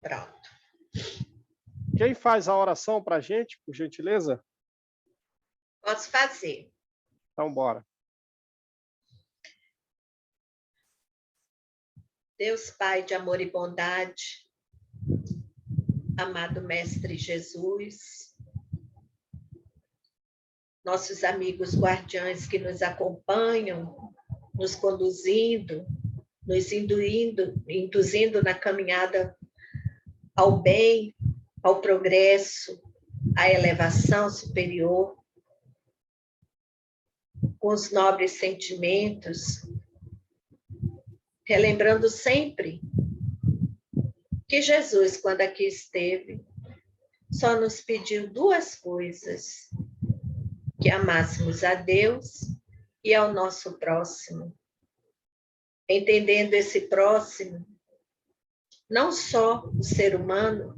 Pronto. Quem faz a oração para a gente, por gentileza? Posso fazer. Então, bora. Deus Pai de amor e bondade, amado Mestre Jesus, nossos amigos guardiães que nos acompanham, nos conduzindo, nos induzindo na caminhada ao bem, ao progresso, à elevação superior, com os nobres sentimentos, relembrando sempre que Jesus, quando aqui esteve, só nos pediu duas coisas: que amássemos a Deus e ao nosso próximo. Entendendo esse próximo, não só o ser humano,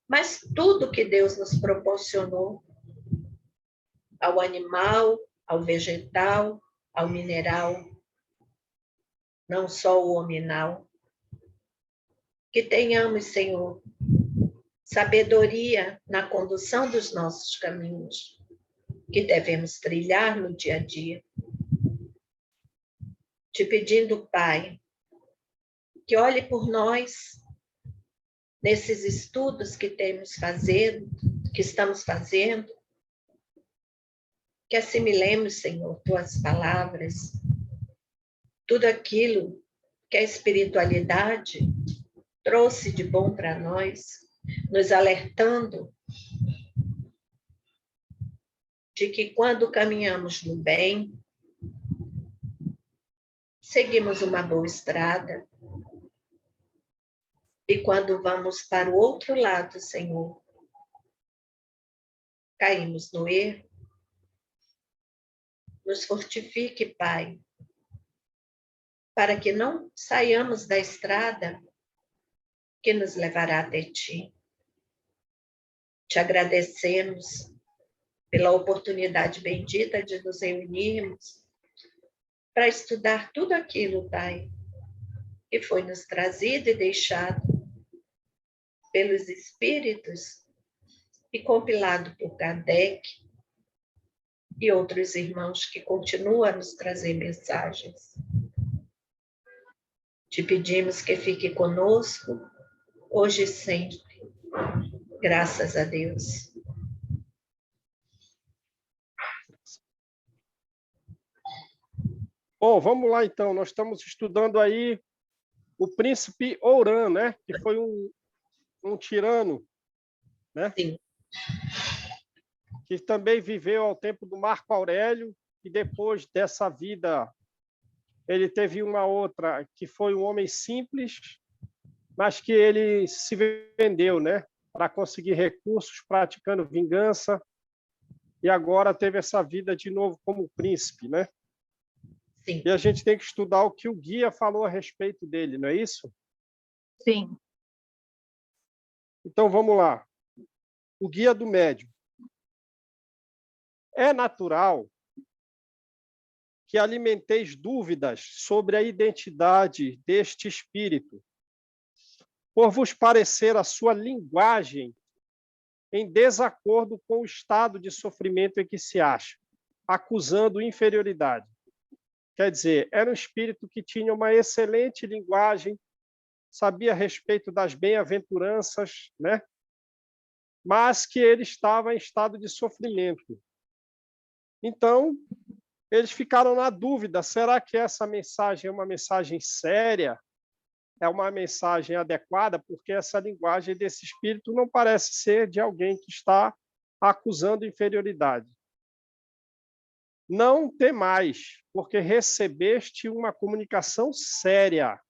mas tudo que Deus nos proporcionou, ao animal, ao vegetal, ao mineral, não só o hominal. Que tenhamos, Senhor, sabedoria na condução dos nossos caminhos, que devemos trilhar no dia a dia. Te pedindo, Pai, que olhe por nós nesses estudos que estamos fazendo, que assimilemos, Senhor, tuas palavras, tudo aquilo que a espiritualidade trouxe de bom para nós, nos alertando de que quando caminhamos no bem, seguimos uma boa estrada, e quando vamos para o outro lado, Senhor, caímos no erro. Nos fortifique, Pai, para que não saiamos da estrada que nos levará até Ti. Te agradecemos pela oportunidade bendita de nos reunirmos para estudar tudo aquilo, Pai, que foi nos trazido e deixado pelos Espíritos e compilado por Kardec e outros irmãos que continuam a nos trazer mensagens. Te pedimos que fique conosco, hoje e sempre. Graças a Deus. Bom, vamos lá então. Nós estamos estudando aí o príncipe Ourã, né? Que foi um tirano, né? Sim. Que também viveu ao tempo do Marco Aurélio, e depois dessa vida ele teve uma outra, que foi um homem simples, mas que ele se vendeu, né? Para conseguir recursos, praticando vingança, e agora teve essa vida de novo como príncipe, né? Sim. E a gente tem que estudar o que o guia falou a respeito dele, não é isso? Sim. Então, vamos lá. O guia do médium. É natural que alimenteis dúvidas sobre a identidade deste espírito, por vos parecer a sua linguagem em desacordo com o estado de sofrimento em que se acha, acusando inferioridade. Quer dizer, era um espírito que tinha uma excelente linguagem, sabia a respeito das bem-aventuranças, né? Mas que ele estava em estado de sofrimento. Então, eles ficaram na dúvida, será que essa mensagem é uma mensagem séria? É uma mensagem adequada? Porque essa linguagem desse espírito não parece ser de alguém que está acusando inferioridade. Não temais, porque recebeste uma comunicação séria.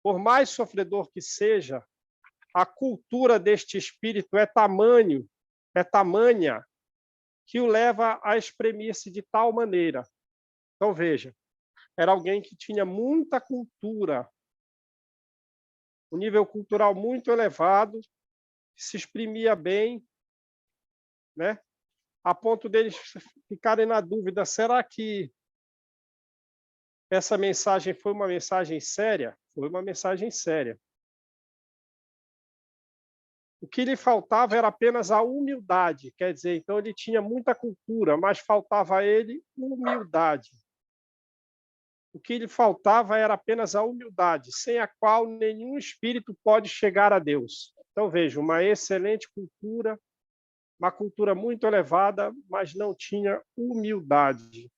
Por mais sofredor que seja, a cultura deste espírito é tamanha, que o leva a exprimir-se de tal maneira. Então, veja, era alguém que tinha muita cultura, um nível cultural muito elevado, se exprimia bem, né? A ponto deles ficarem na dúvida, será que essa mensagem foi uma mensagem séria? Foi uma mensagem séria. O que lhe faltava era apenas a humildade, quer dizer, então ele tinha muita cultura, mas faltava a ele humildade. O que lhe faltava era apenas a humildade, sem a qual nenhum espírito pode chegar a Deus. Então, veja, uma excelente cultura, uma cultura muito elevada, mas não tinha humildade.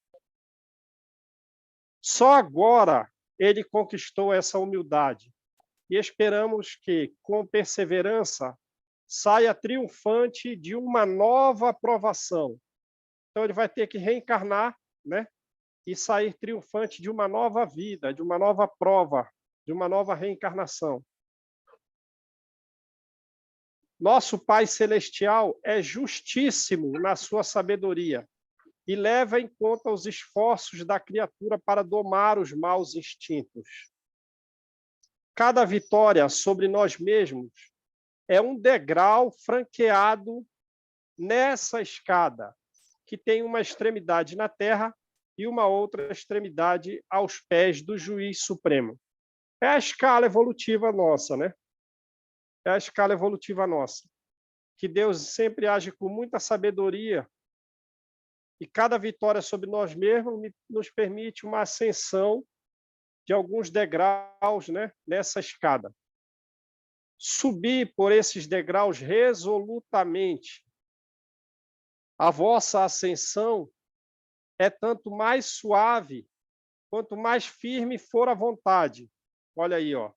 Só agora ele conquistou essa humildade. E esperamos que, com perseverança, saia triunfante de uma nova provação. Então, ele vai ter que reencarnar, né? E sair triunfante de uma nova vida, de uma nova prova, de uma nova reencarnação. Nosso Pai Celestial é justíssimo na sua sabedoria e leva em conta os esforços da criatura para domar os maus instintos. Cada vitória sobre nós mesmos é um degrau franqueado nessa escada, que tem uma extremidade na terra e uma outra extremidade aos pés do Juiz Supremo. É a escala evolutiva nossa, né? É a escala evolutiva nossa. Que Deus sempre age com muita sabedoria e cada vitória sobre nós mesmos nos permite uma ascensão de alguns degraus, né, nessa escada. Subir por esses degraus resolutamente. A vossa ascensão é tanto mais suave, quanto mais firme for a vontade. Olha aí, ó.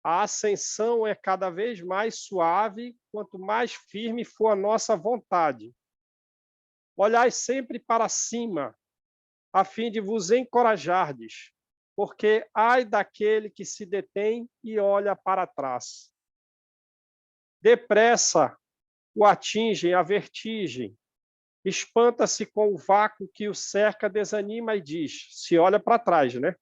A ascensão é cada vez mais suave, quanto mais firme for a nossa vontade. Olhai sempre para cima, a fim de vos encorajardes, porque ai daquele que se detém e olha para trás. Depressa o atingem a vertigem, espanta-se com o vácuo que o cerca, desanima e diz, se olha para trás, né?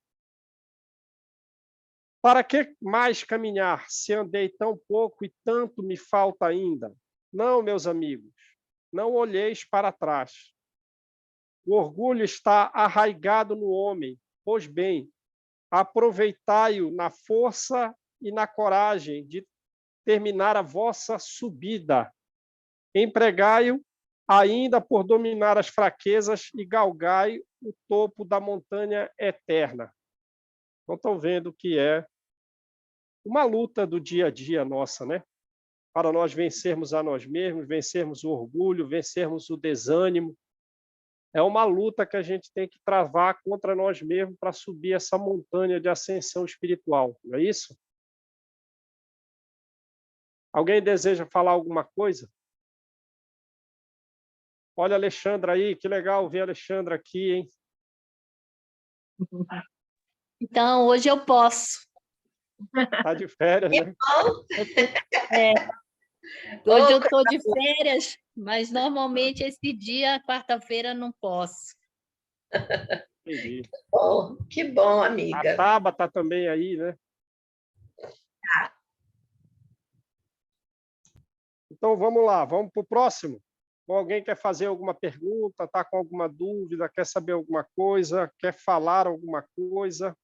Para que mais caminhar, se andei tão pouco e tanto me falta ainda? Não, meus amigos, não olheis para trás. O orgulho está arraigado no homem, pois bem, aproveitai-o na força e na coragem de terminar a vossa subida. Empregai-o ainda por dominar as fraquezas e galgai o topo da montanha eterna. Então, estão vendo que é uma luta do dia a dia nossa, né? Para nós vencermos a nós mesmos, vencermos o orgulho, vencermos o desânimo. É uma luta que a gente tem que travar contra nós mesmos para subir essa montanha de ascensão espiritual, não é isso? Alguém deseja falar alguma coisa? Olha a Alexandra aí, que legal ver a Alexandra aqui, hein? Então, hoje eu posso. Tá de férias, né? Hoje eu estou de férias, mas normalmente esse dia, quarta-feira, não posso. Entendi. Que bom, A amiga. Taba tá também aí, né? Então, vamos lá, vamos para o próximo. Alguém quer fazer alguma pergunta, está com alguma dúvida, quer saber alguma coisa, quer falar alguma coisa?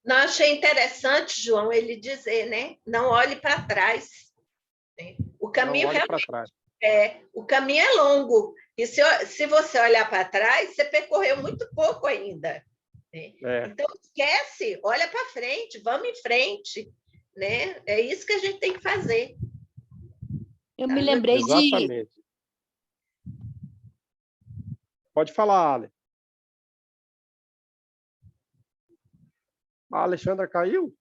Não, achei interessante, João, ele dizer, né? Não olhe para trás. O caminho o caminho é longo. E se você olhar para trás, você percorreu muito pouco ainda. Né? Então, esquece, olha para frente, vamos em frente. Né? É isso que a gente tem que fazer. Eu me lembrei Exatamente. Pode falar, Ale. A Alexandra caiu?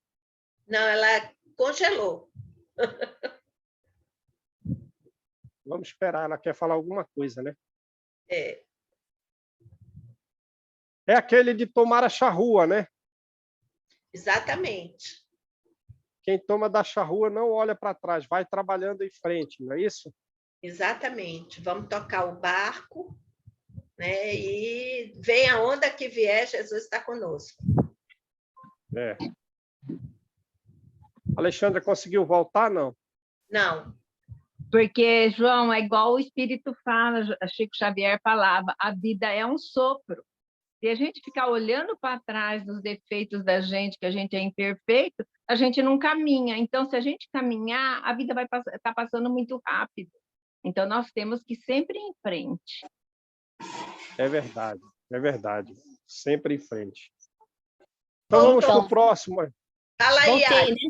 Não, ela congelou. Vamos esperar, ela quer falar alguma coisa, né? É aquele de tomar a charrua, né? Exatamente. Quem toma da charrua não olha para trás, vai trabalhando em frente, não é isso? Exatamente. Vamos tocar o barco, né? E vem a onda que vier, Jesus está conosco. Alexandra conseguiu voltar, não? Não. Porque, João, é igual o Espírito fala, Chico Xavier falava, a vida é um sopro. Se a gente ficar olhando para trás nos defeitos da gente, que a gente é imperfeito, a gente não caminha. Então, se a gente caminhar, a vida vai estar passando muito rápido. Então, nós temos que sempre ir em frente. É verdade. Sempre em frente. Então, vamos para o próximo. Fala aí, Voltei, né?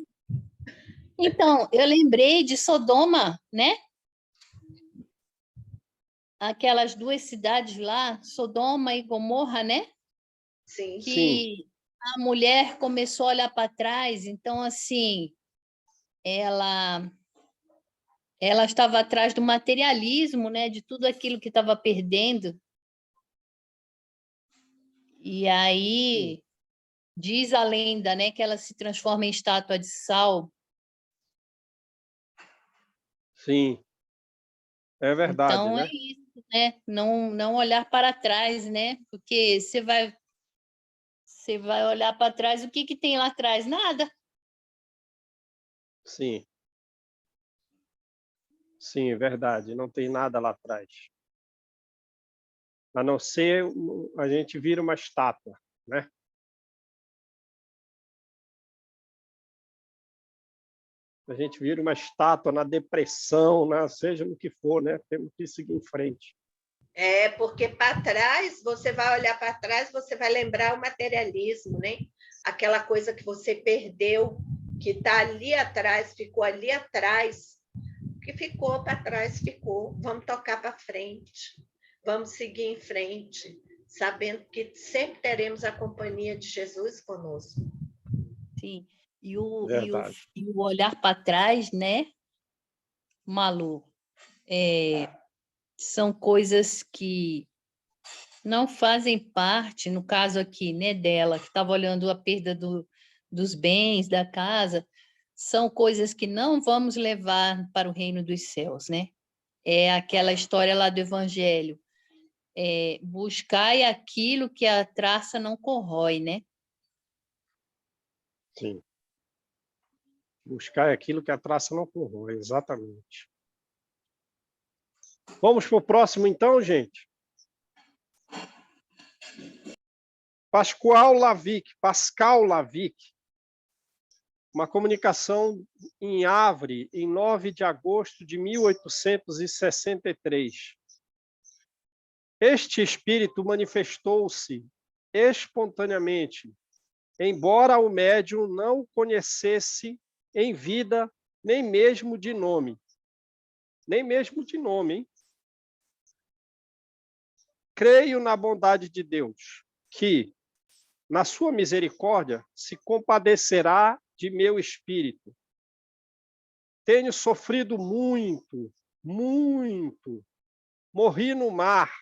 Então, eu lembrei de Sodoma, né? Aquelas duas cidades lá, Sodoma e Gomorra, né? Sim. Que a mulher começou a olhar para trás, então, assim, ela estava atrás do materialismo, né? De tudo aquilo que estava perdendo. E aí, diz a lenda, né? Que ela se transforma em estátua de sal. Sim, é verdade, Então, né? é isso, né? Não olhar para trás, né? Porque você vai olhar para trás, o que que tem lá atrás? Nada. Sim. Sim, é verdade. Não tem nada lá atrás. A não ser a gente vira uma estátua, né? A gente vira uma estátua na depressão, né? Seja no que for, né? Temos que seguir em frente. É, porque para trás, você vai olhar para trás, você vai lembrar o materialismo, né? Aquela coisa que você perdeu, que está ali atrás, ficou ali atrás. O que ficou para trás, ficou. Vamos tocar para frente. Vamos seguir em frente, sabendo que sempre teremos a companhia de Jesus conosco. Sim. E o Verdade. olhar para trás, né, Malu, são coisas que não fazem parte, no caso aqui, né, dela, que estava olhando a perda dos bens, da casa, são coisas que não vamos levar para o reino dos céus, né? É aquela história lá do Evangelho. Buscai aquilo que a traça não corrói, né? Sim. Buscar aquilo que a traça não corrói, exatamente. Vamos para o próximo, então, gente? Pascal Lavic, uma comunicação em Havre, em 9 de agosto de 1863. Este espírito manifestou-se espontaneamente, embora o médium não o conhecesse em vida, nem mesmo de nome. Nem mesmo de nome, hein? Creio na bondade de Deus, que, na sua misericórdia, se compadecerá de meu espírito. Tenho sofrido muito, muito. Morri no mar.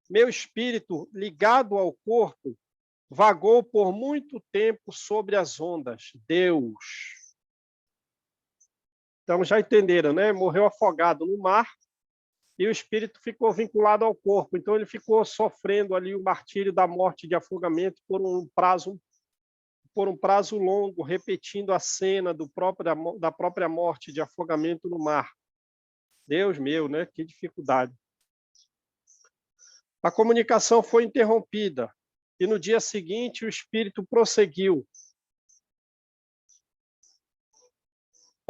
Meu espírito, ligado ao corpo, vagou por muito tempo sobre as ondas. Deus. Então, já entenderam, né? Morreu afogado no mar e o espírito ficou vinculado ao corpo. Então, ele ficou sofrendo ali o martírio da morte de afogamento por um prazo longo, repetindo a cena da própria morte de afogamento no mar. Deus meu, né? Que dificuldade. A comunicação foi interrompida e no dia seguinte o espírito prosseguiu.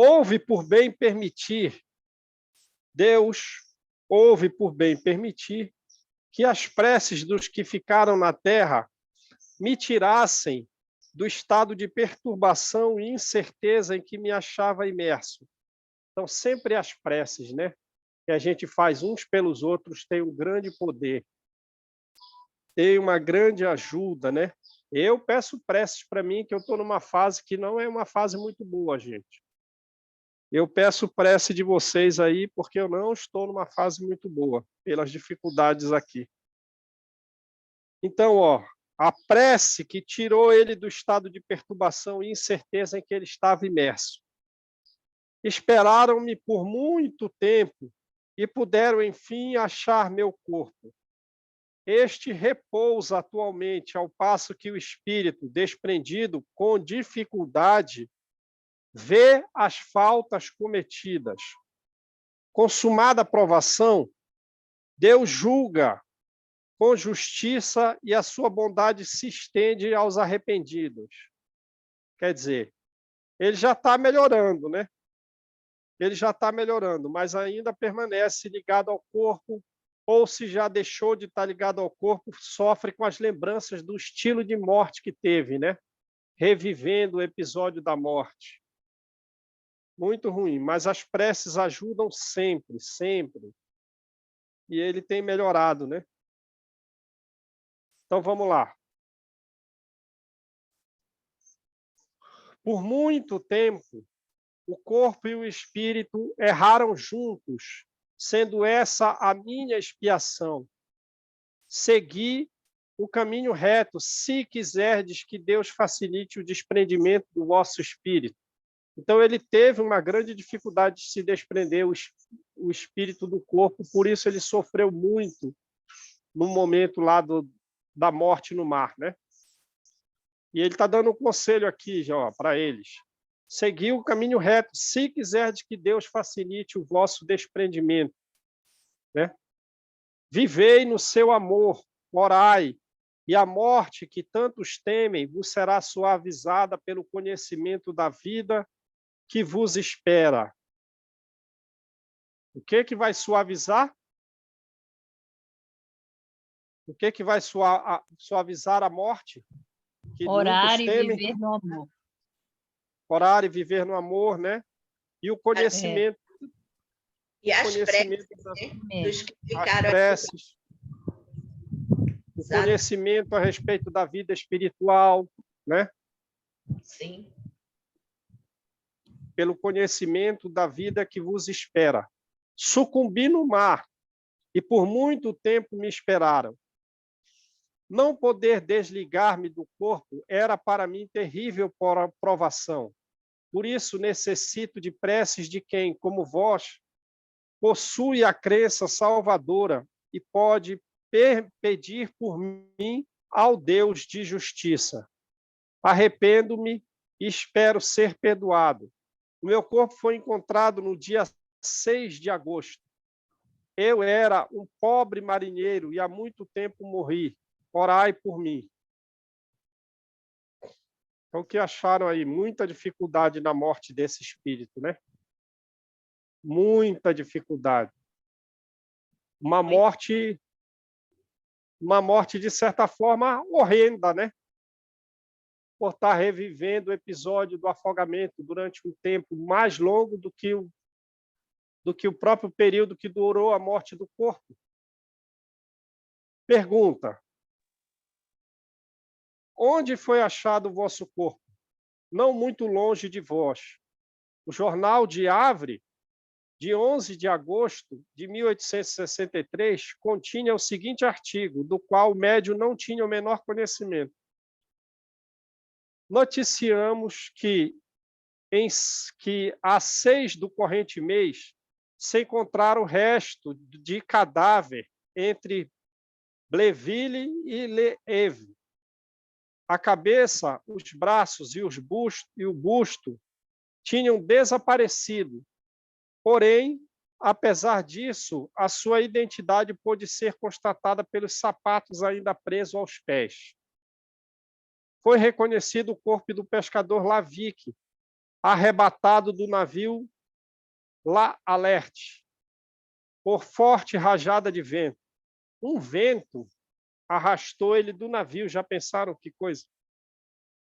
Houve por bem permitir, Deus houve por bem permitir que as preces dos que ficaram na terra me tirassem do estado de perturbação e incerteza em que me achava imerso. Então, sempre as preces, né, que a gente faz uns pelos outros, tem um grande poder, tem uma grande ajuda, né? Eu peço preces para mim, que eu estou numa fase que não é uma fase muito boa, gente. Eu peço prece de vocês aí, porque eu não estou numa fase muito boa, pelas dificuldades aqui. Então, a prece que tirou ele do estado de perturbação e incerteza em que ele estava imerso. Esperaram-me por muito tempo e puderam, enfim, achar meu corpo. Este repousa atualmente, ao passo que o espírito, desprendido com dificuldade, vê as faltas cometidas. Consumada a provação, Deus julga com justiça e a sua bondade se estende aos arrependidos. Quer dizer, ele já está melhorando, né? Ele já está melhorando, mas ainda permanece ligado ao corpo, ou se já deixou de estar ligado ao corpo, sofre com as lembranças do estilo de morte que teve, né? Revivendo o episódio da morte. Muito ruim, mas as preces ajudam sempre, sempre. E ele tem melhorado, né? Então vamos lá. Por muito tempo, o corpo e o espírito erraram juntos, sendo essa a minha expiação. Segui o caminho reto, se quiserdes que Deus facilite o desprendimento do vosso espírito. Então, ele teve uma grande dificuldade de se desprender o espírito do corpo, por isso ele sofreu muito no momento lá da morte no mar, né? E ele está dando um conselho aqui, para eles. Segui o caminho reto, se quiserdes que Deus facilite o vosso desprendimento, né? Vivei no seu amor, orai, e a morte que tantos temem vos será suavizada pelo conhecimento da vida que vos espera. O que vai suavizar? O que vai suavizar a morte? Que Orar muitos e temem? viver no amor. Orar e viver no amor, né? E o conhecimento. E as conhecimento preces, né? Dos que as ficaram preces. O Exato. conhecimento a respeito da vida espiritual, né? Sim. Pelo conhecimento da vida que vos espera. Sucumbi no mar, e por muito tempo me esperaram. Não poder desligar-me do corpo era para mim terrível provação. Por isso necessito de preces de quem, como vós, possui a crença salvadora e pode pedir por mim ao Deus de justiça. Arrependo-me e espero ser perdoado. O meu corpo foi encontrado no dia 6 de agosto. Eu era um pobre marinheiro e há muito tempo morri. Orai por mim. Então, o que acharam aí? Muita dificuldade na morte desse espírito, né? Muita dificuldade. Uma morte, de certa forma, horrenda, né? Por estar revivendo o episódio do afogamento durante um tempo mais longo do que o próprio período que durou a morte do corpo. Pergunta: onde foi achado o vosso corpo? Não muito longe de vós. O jornal de Havre, de 11 de agosto de 1863, continha o seguinte artigo, do qual o médium não tinha o menor conhecimento. Noticiamos que a 6 do corrente mês se encontraram o resto de cadáver entre Bleville e Le Havre. A cabeça, os braços e o busto tinham desaparecido. Porém, apesar disso, a sua identidade pôde ser constatada pelos sapatos ainda presos aos pés. Foi reconhecido o corpo do pescador Lavique, arrebatado do navio La Alerte, por forte rajada de vento. Um vento arrastou ele do navio, já pensaram que coisa?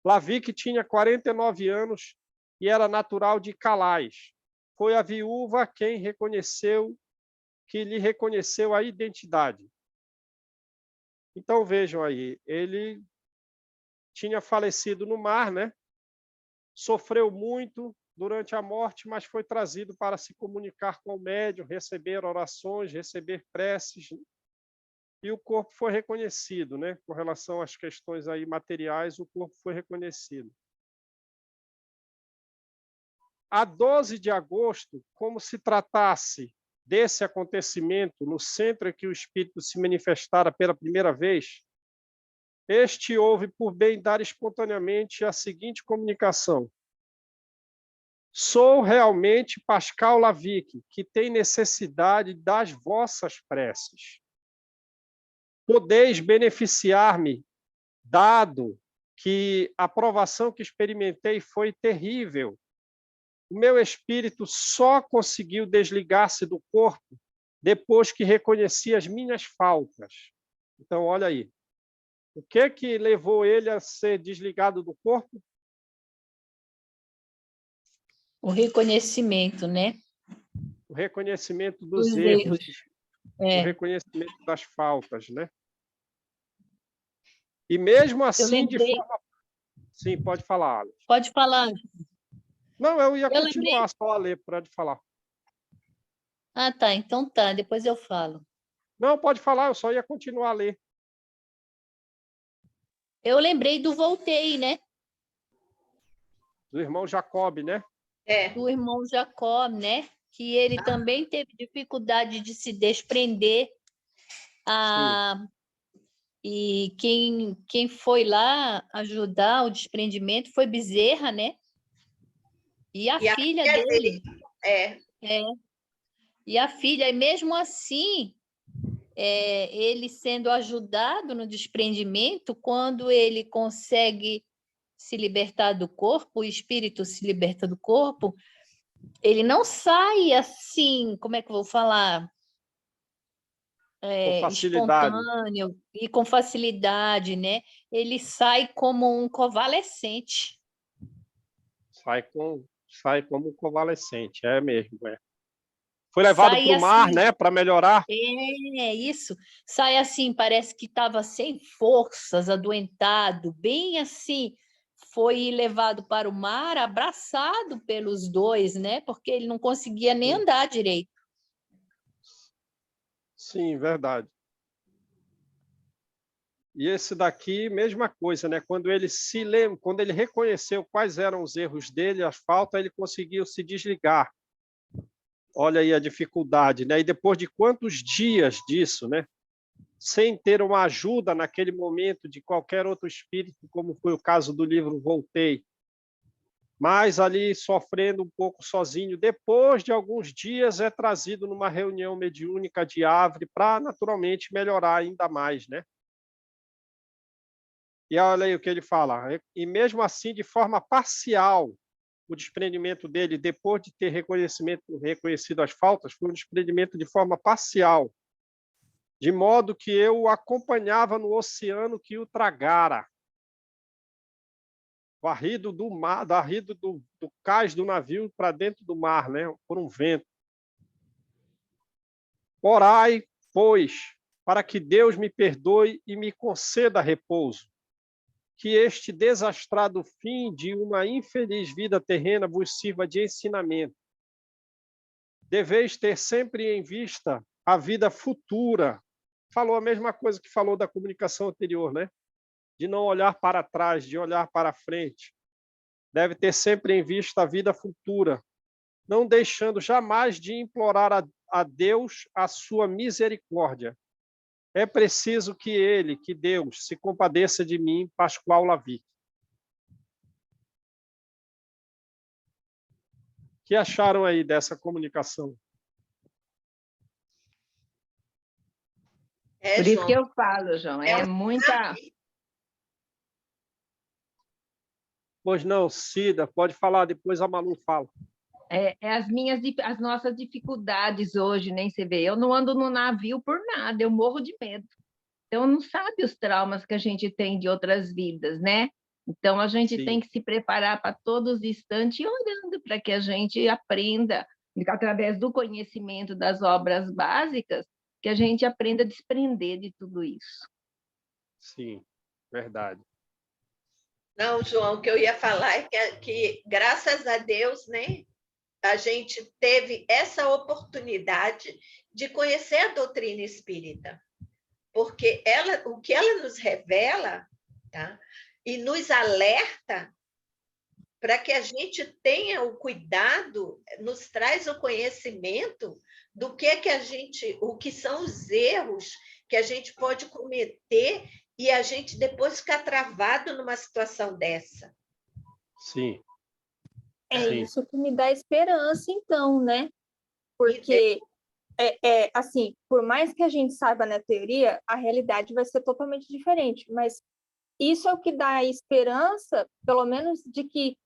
Lavique tinha 49 anos e era natural de Calais. Foi a viúva que lhe reconheceu a identidade. Então, vejam aí, ele tinha falecido no mar, né? Sofreu muito durante a morte, mas foi trazido para se comunicar com o médium, receber orações, receber preces, e o corpo foi reconhecido, né? Com relação às questões aí materiais, o corpo foi reconhecido. A 12 de agosto, como se tratasse desse acontecimento no centro em que o espírito se manifestara pela primeira vez, este houve por bem dar espontaneamente a seguinte comunicação: sou realmente Pascal Lavique, que tem necessidade das vossas preces. podeis beneficiar-me, dado que a provação que experimentei foi terrível. O meu espírito só conseguiu desligar-se do corpo depois que reconheci as minhas faltas. Então, olha aí. O que levou ele a ser desligado do corpo? O reconhecimento, né? O reconhecimento dos Dos erros, o É, reconhecimento das faltas, né? E mesmo eu assim, de lembrei, forma... Sim, pode falar, Alex. pode falar. Não, eu ia Eu lembrei. continuar só a ler, pode falar. Ah, tá, então tá, depois eu falo. Não, pode falar, eu só ia continuar a ler. Eu lembrei do Voltei, né? Do irmão Jacob, né? Do irmão Jacó, né? Que ele também teve dificuldade de se desprender. E quem foi lá ajudar o desprendimento foi Bezerra, né? E a filha dele. É. E a filha, e mesmo assim, ele sendo ajudado no desprendimento, quando ele consegue se libertar do corpo, o espírito se liberta do corpo, ele não sai assim, como é que eu vou falar? Com facilidade. Espontâneo e com facilidade, né? Ele sai como um convalescente. Sai como um convalescente, é mesmo. É. Foi levado Sai para o mar, assim, né? Para melhorar. É isso. Sai assim, parece que estava sem forças, adoentado, bem assim. Foi levado para o mar, abraçado pelos dois, né? Porque ele não conseguia nem andar direito. Sim, verdade. E esse daqui, mesma coisa, né? Quando ele se lembra, quando ele reconheceu quais eram os erros dele, as faltas, ele conseguiu se desligar. Olha aí a dificuldade, né? E depois de quantos dias disso, né? Sem ter uma ajuda naquele momento de qualquer outro espírito, como foi o caso do livro Voltei, mas ali sofrendo um pouco sozinho. Depois de alguns dias é trazido numa reunião mediúnica de Árvore para naturalmente melhorar ainda mais, né? E olha aí o que ele fala. E mesmo assim, de forma parcial, o desprendimento dele, depois de ter reconhecido as faltas, foi um desprendimento de forma parcial, de modo que eu o acompanhava no oceano que o tragara, varrido do mar, varrido do cais do navio para dentro do mar, né, por um vento. Orai, pois, para que Deus me perdoe e me conceda repouso, que este desastrado fim de uma infeliz vida terrena vos sirva de ensinamento. Deveis ter sempre em vista a vida futura. Falou a mesma coisa que falou da comunicação anterior, né? De não olhar para trás, de olhar para frente. Deve ter sempre em vista a vida futura, não deixando jamais de implorar a Deus a sua misericórdia. É preciso que ele, que Deus, se compadeça de mim, Pascoal Lavic. O que acharam aí dessa comunicação? Por isso João, que eu falo, João, é muita... Pois não, Cida, pode falar, depois a Malu fala. As nossas dificuldades hoje, nem você vê. Eu não ando no navio por nada, eu morro de medo. Então, não sabe os traumas que a gente tem de outras vidas, né? Então, a gente Sim. tem que se preparar para todos os instantes, orando para que a gente aprenda, através do conhecimento das obras básicas, que a gente aprenda a desprender de tudo isso. Sim, verdade. Não, João, o que eu ia falar é que graças a Deus, né, a gente teve essa oportunidade de conhecer a doutrina espírita, porque o que ela nos revela, tá, e nos alerta para que a gente tenha o cuidado, nos traz o conhecimento do que a gente, o que são os erros que a gente pode cometer e a gente depois ficar travado numa situação dessa. Sim. É isso que me dá esperança, então, né? Porque assim, por mais que a gente saiba na teoria, a realidade vai ser totalmente diferente, mas isso é o que dá a esperança, pelo menos, de que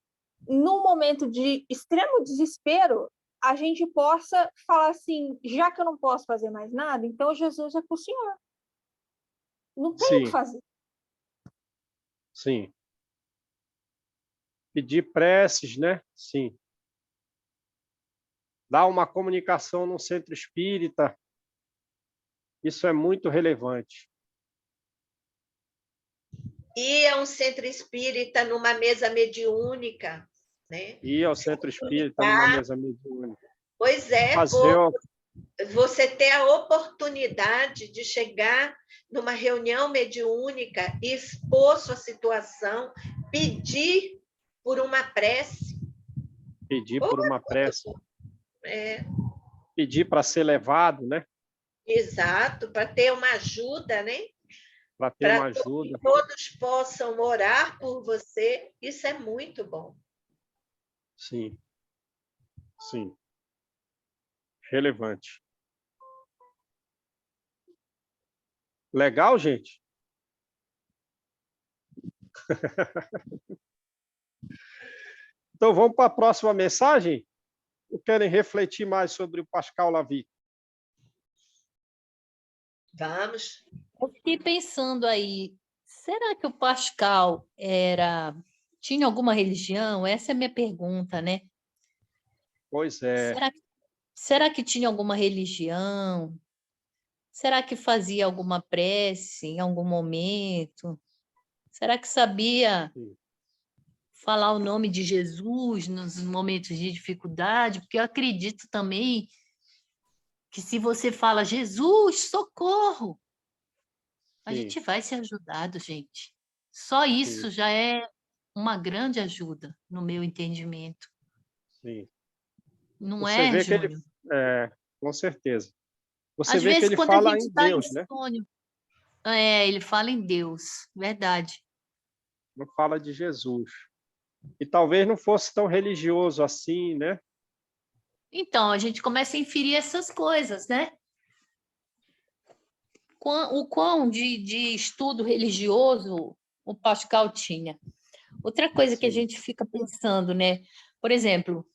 num momento de extremo desespero, a gente possa falar assim, já que eu não posso fazer mais nada, então Jesus é com o Senhor. Não tem o que Sim, fazer. sim. Pedir preces, né? Sim. Dar uma comunicação no centro espírita, isso é muito relevante. Ir a um centro espírita numa mesa mediúnica, né? Ir ao centro espírita numa mesa mediúnica. Pois é, Fazer você ter a oportunidade de chegar numa reunião mediúnica e expor sua situação, pedir por uma prece. pedir por uma prece, É, pedir para ser levado, né? exato, para ter uma ajuda, né? Para ter uma Para ajuda. que todos possam orar por você, isso é muito bom. Sim. Sim. Relevante. Legal, gente? Então, vamos para a próxima mensagem? Ou querem refletir mais sobre o Pascal Lavie? Vamos. Eu fiquei pensando aí, será que o Pascal tinha alguma religião? Essa é a minha pergunta, né? Pois é. Será que tinha alguma religião? Será que fazia alguma prece em algum momento? Será que sabia falar o nome de Jesus nos momentos de dificuldade? Porque eu acredito também que se você fala Jesus, socorro, a Sim. gente vai ser ajudado, gente. Só isso já é uma grande ajuda, no meu entendimento. Sim. Não Você é, vê que Júnior? com certeza. Você Às vê que vezes, ele quando a fala gente em está em Deus, né? sonho, ele fala em Deus, verdade. Não fala de Jesus. E talvez não fosse tão religioso assim, né? Então, a gente começa a inferir essas coisas, né? O quão de estudo religioso o Pascal tinha. Outra coisa que a Sim. gente fica pensando, né? Por exemplo,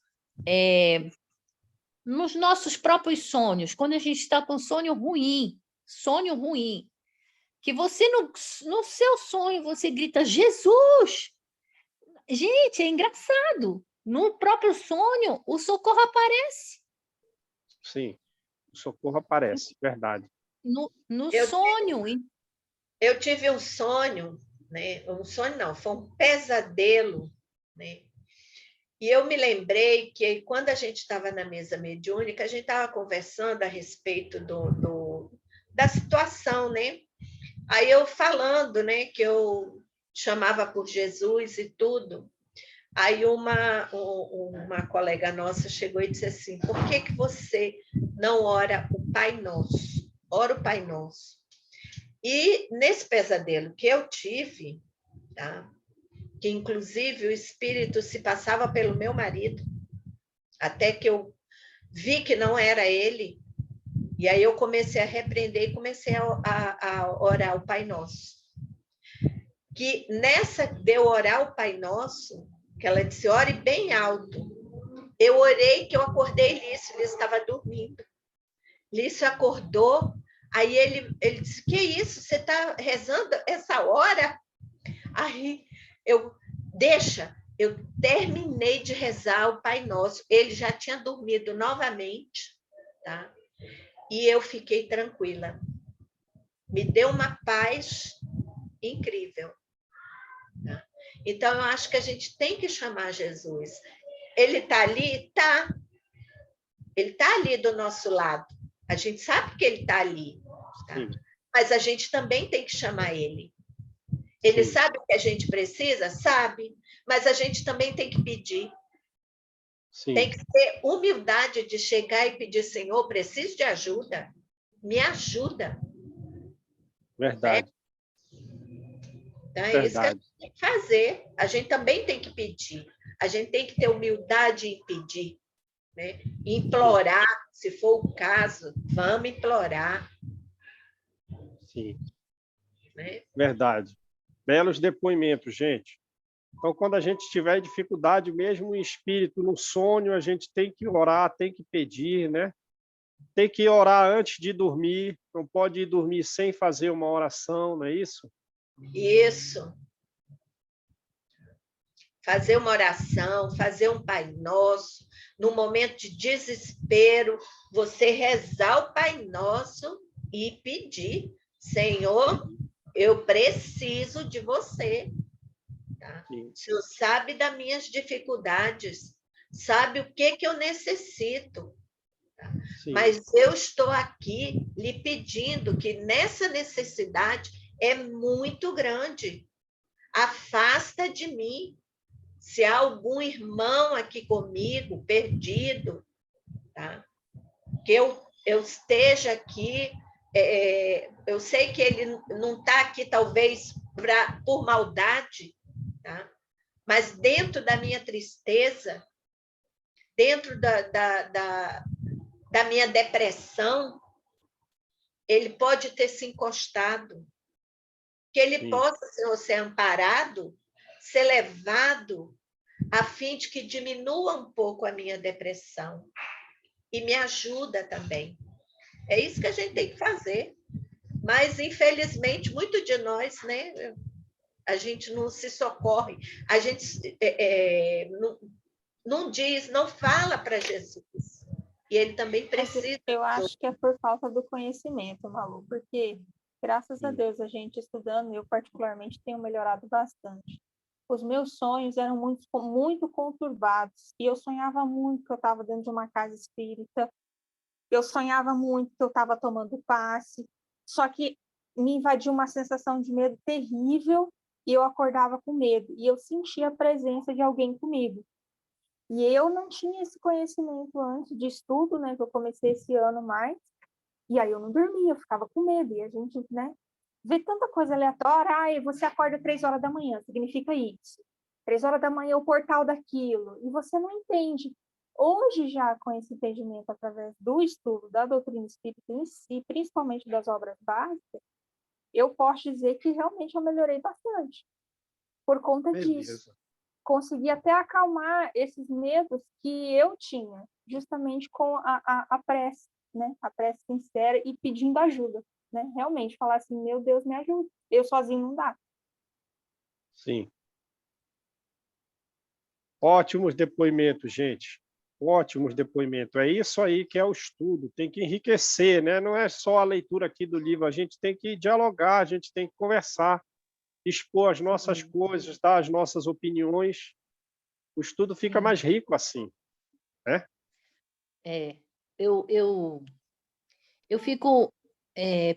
nos nossos próprios sonhos, quando a gente está com sonho ruim, que você no seu sonho você grita Jesus! Gente, é engraçado. No próprio sonho, o socorro aparece. Sim. O socorro aparece, verdade. No Eu sonho. Eu tive um sonho, né? Um sonho não, foi um pesadelo, né? E eu me lembrei que quando a gente estava na mesa mediúnica, a gente estava conversando a respeito da situação, né? Aí eu falando, né, que eu chamava por Jesus e tudo. Aí uma colega nossa chegou e disse assim: por que você não ora o Pai Nosso? Ora o Pai Nosso. E nesse pesadelo que eu tive, tá? Que inclusive o espírito se passava pelo meu marido, até que eu vi que não era ele, e aí eu comecei a repreender e comecei a orar o Pai Nosso. Que nessa de eu orar o Pai Nosso, que ela disse, ore bem alto. Eu orei que eu acordei Lício, Lício estava dormindo. Lício acordou, aí ele disse, que isso, você está rezando essa hora? Aí eu terminei de rezar o Pai Nosso. Ele já tinha dormido novamente, tá? E eu fiquei tranquila. Me deu uma paz incrível. Tá? Então, eu acho que a gente tem que chamar Jesus. Ele está ali? Tá. Ele está ali do nosso lado. A gente sabe que ele está ali. Tá? Mas a gente também tem que chamar ele. Ele sabe o que a gente precisa? Sabe. Mas a gente também tem que pedir. Sim. Tem que ter humildade de chegar e pedir, Senhor, preciso de ajuda. Me ajuda. Verdade. Então, é isso que a gente tem que fazer. A gente também tem que pedir. A gente tem que ter humildade em pedir. né? Implorar, se for o caso, vamos implorar. Sim. Né? Verdade. Belos depoimentos, gente. Então, quando a gente tiver dificuldade, mesmo em espírito, no sonho, a gente tem que orar, tem que pedir, né? Tem que orar antes de dormir, não pode ir dormir sem fazer uma oração, não é isso? Isso. Fazer uma oração, fazer um Pai Nosso. No momento de desespero, você rezar o Pai Nosso e pedir: Senhor, eu preciso de você. Tá? O Senhor sabe das minhas dificuldades, sabe o que eu necessito. Tá? Mas eu estou aqui lhe pedindo que nessa necessidade é muito grande. Afasta de mim. Se há algum irmão aqui comigo, perdido, tá? Que eu esteja aqui, eu sei que ele não está aqui, talvez, por maldade, tá? Mas dentro da minha tristeza, dentro da minha depressão, ele pode ter se encostado. Que ele possa ser amparado, ser levado, a fim de que diminua um pouco a minha depressão. E me ajuda também. É isso que a gente tem que fazer. Mas, infelizmente, muito de nós, né, a gente não se socorre. A gente não diz, não fala para Jesus. E ele também precisa. Eu acho que é por falta do conhecimento, Malu, porque, graças a Deus, a gente estudando, eu particularmente tenho melhorado bastante. Os meus sonhos eram muito conturbados, e eu sonhava muito que eu estava dentro de uma casa espírita, eu sonhava muito que eu estava tomando passe, só que me invadiu uma sensação de medo terrível, e eu acordava com medo, e eu sentia a presença de alguém comigo. E eu não tinha esse conhecimento antes de estudo, né, que eu comecei esse ano mais, e aí eu não dormia, eu ficava com medo, e a gente, né, vê tanta coisa aleatória, você acorda 3 horas da manhã, significa isso. 3 horas da manhã é o portal daquilo, e você não entende. Hoje, já com esse entendimento através do estudo da doutrina espírita em si, principalmente das obras básicas, eu posso dizer que realmente eu melhorei bastante por conta disso. Consegui até acalmar esses medos que eu tinha, justamente com a prece, né? A prece sincera e pedindo ajuda, né? Realmente falar assim, meu Deus, me ajuda. Eu sozinho não dá. Sim. Ótimos depoimentos, gente. Ótimos depoimentos. É isso aí que é o estudo. Tem que enriquecer, né? Não é só a leitura aqui do livro. A gente tem que dialogar, a gente tem que conversar, expor as nossas coisas, dar as nossas opiniões. O estudo fica mais rico assim, né? Eu fico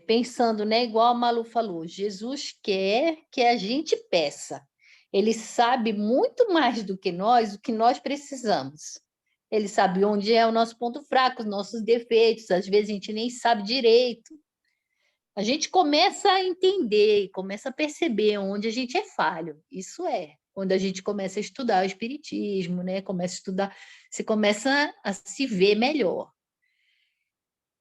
pensando, né? Igual a Malu falou, Jesus quer que a gente peça. Ele sabe muito mais do que nós, o que nós precisamos. Ele sabe onde é o nosso ponto fraco, os nossos defeitos. Às vezes a gente nem sabe direito. A gente começa a entender, começa a perceber onde a gente é falho. Isso é, quando a gente começa a estudar o espiritismo, né? Começa a estudar, você começa a se ver melhor.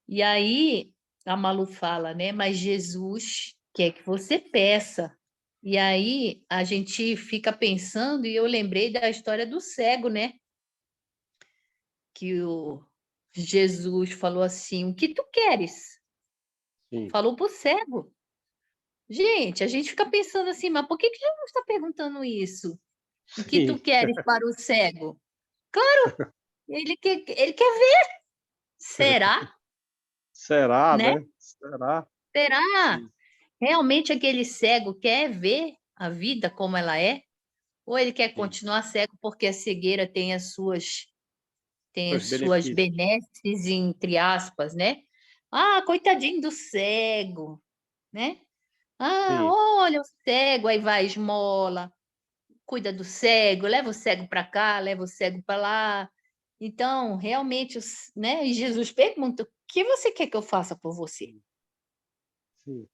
E aí a Malu fala, né? Mas Jesus quer que você peça. E aí a gente fica pensando, e eu lembrei da história do cego, né? Que o Jesus falou assim: o que tu queres? Sim. Falou para o cego. Gente, a gente fica pensando assim, mas por que Jesus está perguntando isso? O que tu queres para o cego? Claro, ele quer ver. Será? Será, Né? né? Será? Será? Sim. Realmente aquele cego quer ver a vida como ela é? Ou ele quer continuar cego porque a cegueira tem as suas Benefícios. benesses, entre aspas, né? Ah, coitadinho do cego, né? Ah, Sim. olha o cego, aí vai esmola, cuida do cego, leva o cego para cá, leva o cego para lá. Então, realmente, né? E Jesus pergunta: o que você quer que eu faça por você? Sim.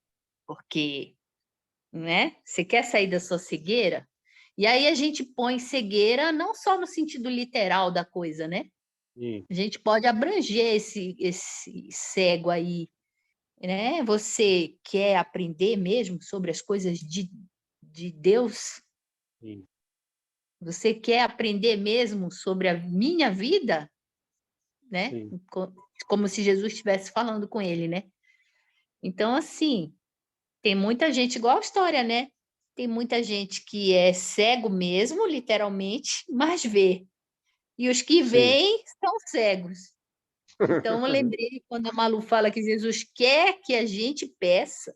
Porque, né? Você quer sair da sua cegueira? E aí a gente põe cegueira não só no sentido literal da coisa, né? Sim, A gente pode abranger esse cego aí, né? Você quer aprender mesmo sobre as coisas de Deus? sim, Você quer aprender mesmo sobre a minha vida, né? sim, Como se Jesus estivesse falando com ele, né? Então, assim, tem muita gente, igual a história, né? Tem muita gente que é cego mesmo, literalmente, mas vê. E os que sim. veem são cegos. Então, eu lembrei quando a Malu fala que Jesus quer que a gente peça,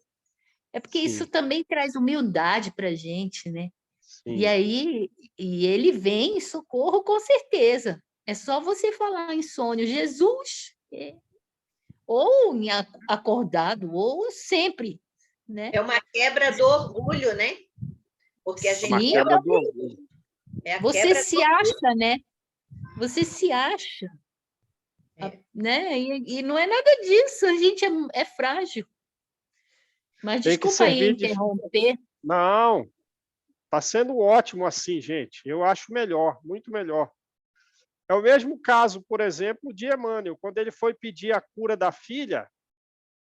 é porque isso Sim, também traz humildade para a gente, né? E sim, aí, e ele vem em socorro com certeza. É só você falar em sonho, Jesus, ou em acordado, ou sempre, né? É uma quebra do orgulho, né? Porque a é uma gente Sim, quebra do orgulho. é a você quebra do se orgulho. acha, né? Você se acha, É. né? E não é nada disso, a gente é frágil. Mas Tem que desculpa aí servir de... interromper. Não, está sendo ótimo assim, gente. Eu acho melhor, muito melhor. É o mesmo caso, por exemplo, de Emmanuel. Quando ele foi pedir a cura da filha,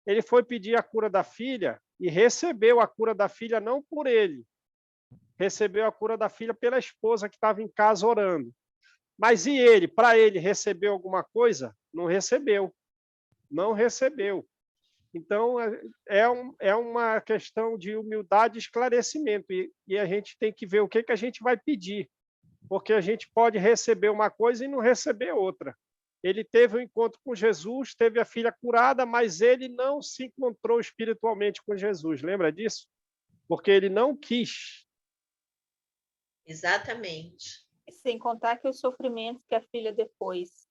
ele foi pedir a cura da filha e recebeu a cura da filha não por ele, recebeu a cura da filha pela esposa que estava em casa orando. Mas e ele, para ele, recebeu alguma coisa? Não recebeu, não recebeu. Então, é uma questão de humildade e esclarecimento, e a gente tem que ver o que a gente vai pedir, porque a gente pode receber uma coisa e não receber outra. Ele teve um encontro com Jesus, teve a filha curada, mas ele não se encontrou espiritualmente com Jesus. Lembra disso? Porque ele não quis. Exatamente. Sem contar que os sofrimentos que a filha depois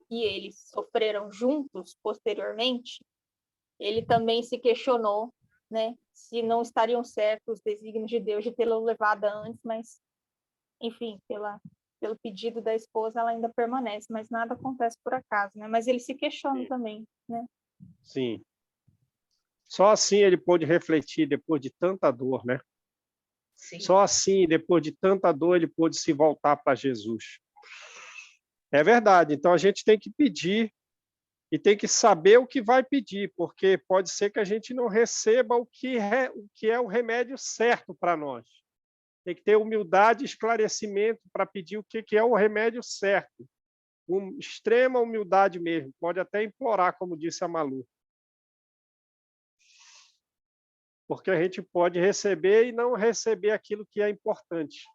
e eles sofreram juntos posteriormente, ele também se questionou, né, se não estariam certos os desígnios de Deus de tê-la levado antes, mas, enfim, pelo pedido da esposa, ela ainda permanece, mas nada acontece por acaso, né? Mas ele se questiona Sim. também, né? Sim. Só assim ele pôde refletir depois de tanta dor, né? Sim. Só assim, depois de tanta dor, ele pôde se voltar para Jesus. É verdade. Então a gente tem que pedir e tem que saber o que vai pedir, porque pode ser que a gente não receba o que é o remédio certo para nós. Tem que ter humildade e esclarecimento para pedir o que é o remédio certo. Com extrema humildade mesmo. Pode até implorar, como disse a Malu. Porque a gente pode receber e não receber aquilo que é importante.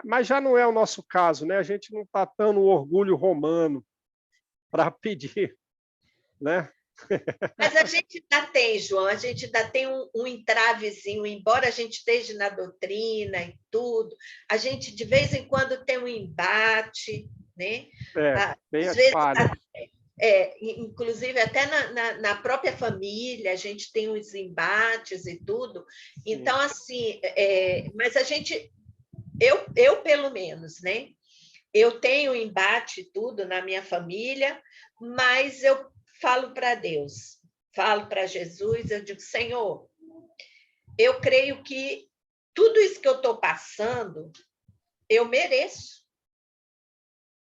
Mas já não é o nosso caso, né? A gente não está tão no orgulho romano para pedir, né? Mas a gente ainda tem, João, a gente ainda tem um entravezinho, embora a gente esteja na doutrina e tudo, a gente de vez em quando tem um embate, né? Tem Às as vezes, falhas. inclusive até na própria família, a gente tem os embates e tudo. Então, assim, mas a gente, eu pelo menos, né? Eu tenho embate e tudo na minha família, mas eu falo para Deus, falo para Jesus, eu digo, Senhor, eu creio que tudo isso que eu estou passando, eu mereço.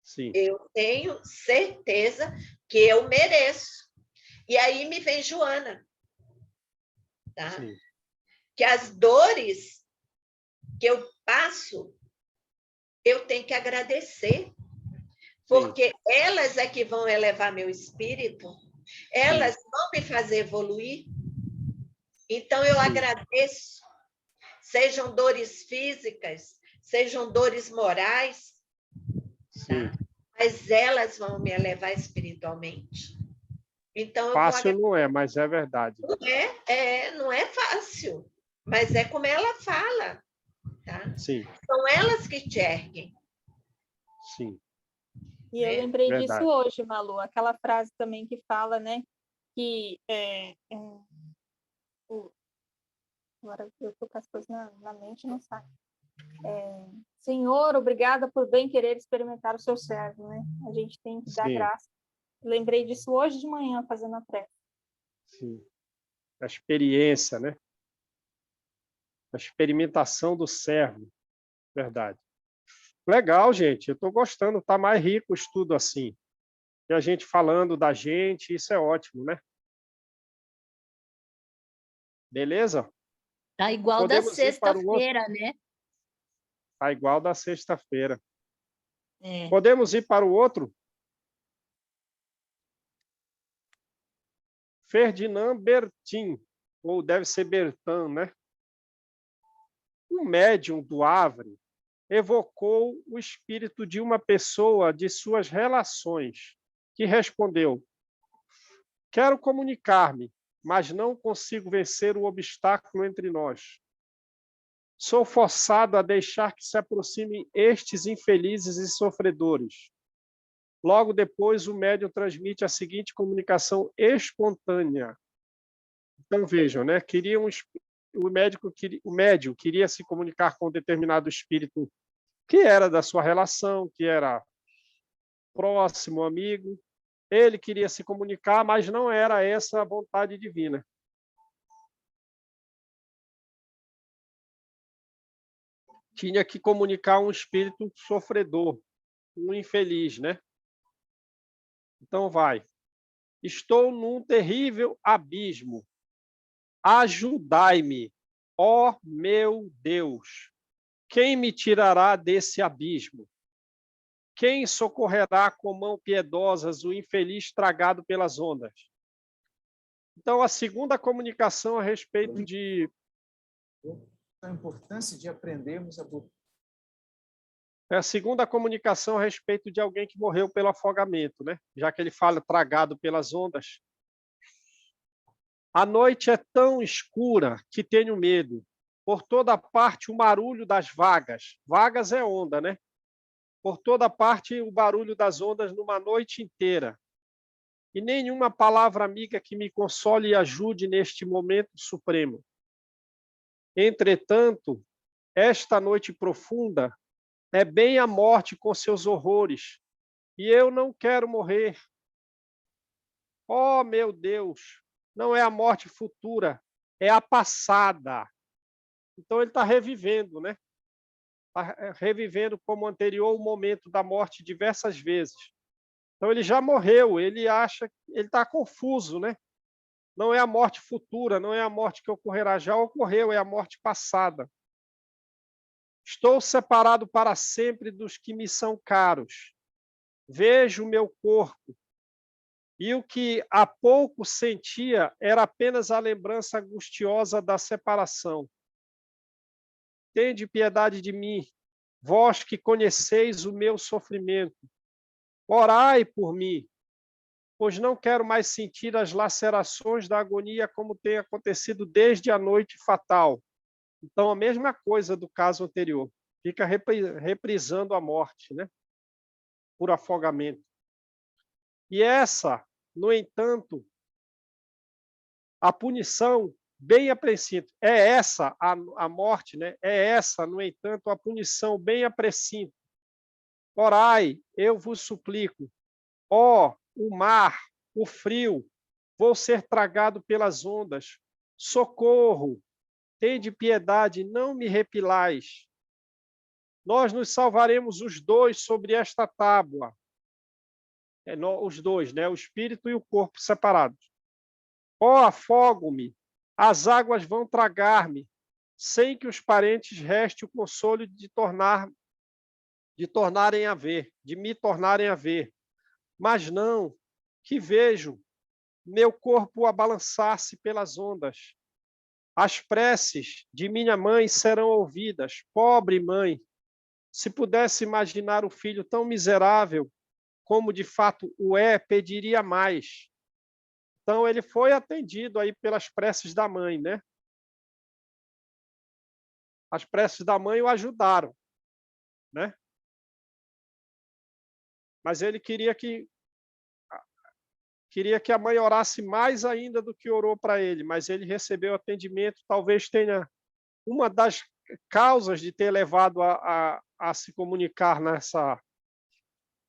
Sim. Eu tenho certeza que eu mereço. E aí me vem Joana, tá? Sim. Que as dores que eu passo, eu tenho que agradecer, porque elas é que vão elevar meu espírito, elas vão me fazer evoluir. Então, eu agradeço, sejam dores físicas, sejam dores morais, tá? Mas elas vão me elevar espiritualmente. Então, eu vou Fácil não é, mas é verdade. não é fácil, mas é como ela fala, tá? Sim. São elas que te erguem. Sim. E eu lembrei disso Verdade. hoje, Malu, aquela frase também que fala, né, que agora eu estou com as coisas na mente e não sai. Senhor, obrigada por bem querer experimentar o seu servo, né? A gente tem que dar graça. Lembrei disso hoje de manhã, fazendo a prece. Sim. A experiência, né? A experimentação do servo. Verdade. Legal, gente. Eu estou gostando. Está mais rico o estudo assim. E a gente falando da gente, isso é ótimo, né? Beleza? Tá igual da Podemos ir para o outro. sexta-feira, né? Está igual da sexta-feira. É. Podemos ir para o outro? Ferdinand Bertin, ou deve ser Bertin, né? Um médium do Havre evocou o espírito de uma pessoa de suas relações, que respondeu: quero comunicar-me, mas não consigo vencer o obstáculo entre nós. Sou forçado a deixar que se aproximem estes infelizes e sofredores. Logo depois, o médium transmite a seguinte comunicação espontânea. Então, vejam, né? O médium queria se comunicar com um determinado espírito que era da sua relação, que era próximo, amigo. Ele queria se comunicar, mas não era essa a vontade divina. Tinha que comunicar um espírito sofredor, um infeliz, né? Então vai. Estou num terrível abismo. Ajudai-me, ó meu Deus. Quem me tirará desse abismo? Quem socorrerá com mão piedosas o infeliz tragado pelas ondas? Então, a segunda comunicação a respeito de... A importância de aprendermos a... É a segunda comunicação a respeito de alguém que morreu pelo afogamento, né? Já que ele fala tragado pelas ondas. A noite é tão escura que tenho medo. Por toda parte o barulho das vagas. Vagas é onda, né? Por toda parte o barulho das ondas numa noite inteira. E nenhuma palavra amiga que me console e ajude neste momento supremo. Entretanto, esta noite profunda é bem a morte com seus horrores, e eu não quero morrer. Oh, meu Deus, não é a morte futura, é a passada. Então ele está revivendo, né? Está revivendo como anterior o momento da morte diversas vezes. Então ele já morreu, ele acha, ele está confuso, né? Não é a morte futura, não é a morte que ocorrerá, já ocorreu, é a morte passada. Estou separado para sempre dos que me são caros. Vejo o meu corpo, e o que há pouco sentia era apenas a lembrança angustiosa da separação. Tende piedade de mim, vós que conheceis o meu sofrimento. Orai por mim, pois não quero mais sentir as lacerações da agonia como tem acontecido desde a noite fatal. Então, a mesma coisa do caso anterior. Fica reprisando a morte, né? Por afogamento. E essa, no entanto, a punição bem aprecinto. É essa a morte, né? É essa, no entanto, a punição bem aprecinto. Orai, eu vos suplico. Ó, o mar, o frio, vou ser tragado pelas ondas. Socorro, tende piedade, não me repilais. Nós nos salvaremos os dois sobre esta tábua. Os dois, né? O espírito e o corpo separados. Ó, afogo-me, as águas vão tragar-me, sem que os parentes reste o consolo de me tornarem a ver. Mas não, que vejo meu corpo a balançar-se pelas ondas. As preces de minha mãe serão ouvidas. Pobre mãe, se pudesse imaginar o filho tão miserável como de fato o é, pediria mais. Então, ele foi atendido aí pelas preces da mãe, né? As preces da mãe o ajudaram, né? Mas ele queria que a mãe orasse mais ainda do que orou para ele, mas ele recebeu atendimento, talvez tenha uma das causas de ter levado a se comunicar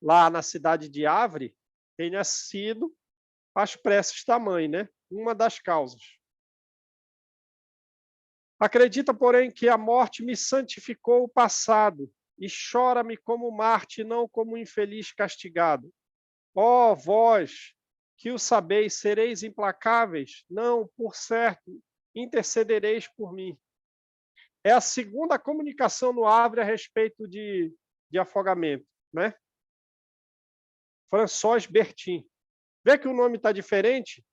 lá na cidade de Havre, tenha sido as preces da mãe, né? Uma das causas. Acredita, porém, que a morte me santificou o passado e chora-me como Marte, não como infeliz castigado. Ó vós, que o sabeis, sereis implacáveis? Não, por certo, intercedereis por mim. É a segunda comunicação no Havre a respeito de afogamento, né? François Bertin. Vê que o nome está diferente?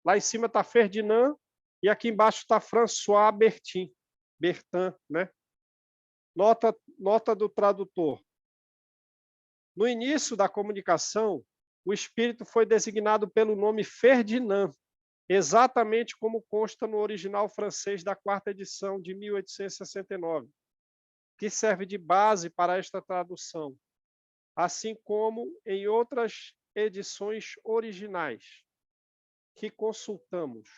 Lá em cima está Ferdinand e aqui embaixo está François Bertin. Bertin, né? Nota do tradutor. No início da comunicação, o espírito foi designado pelo nome Ferdinand, exatamente como consta no original francês da quarta edição de 1869, que serve de base para esta tradução, assim como em outras edições originais que consultamos.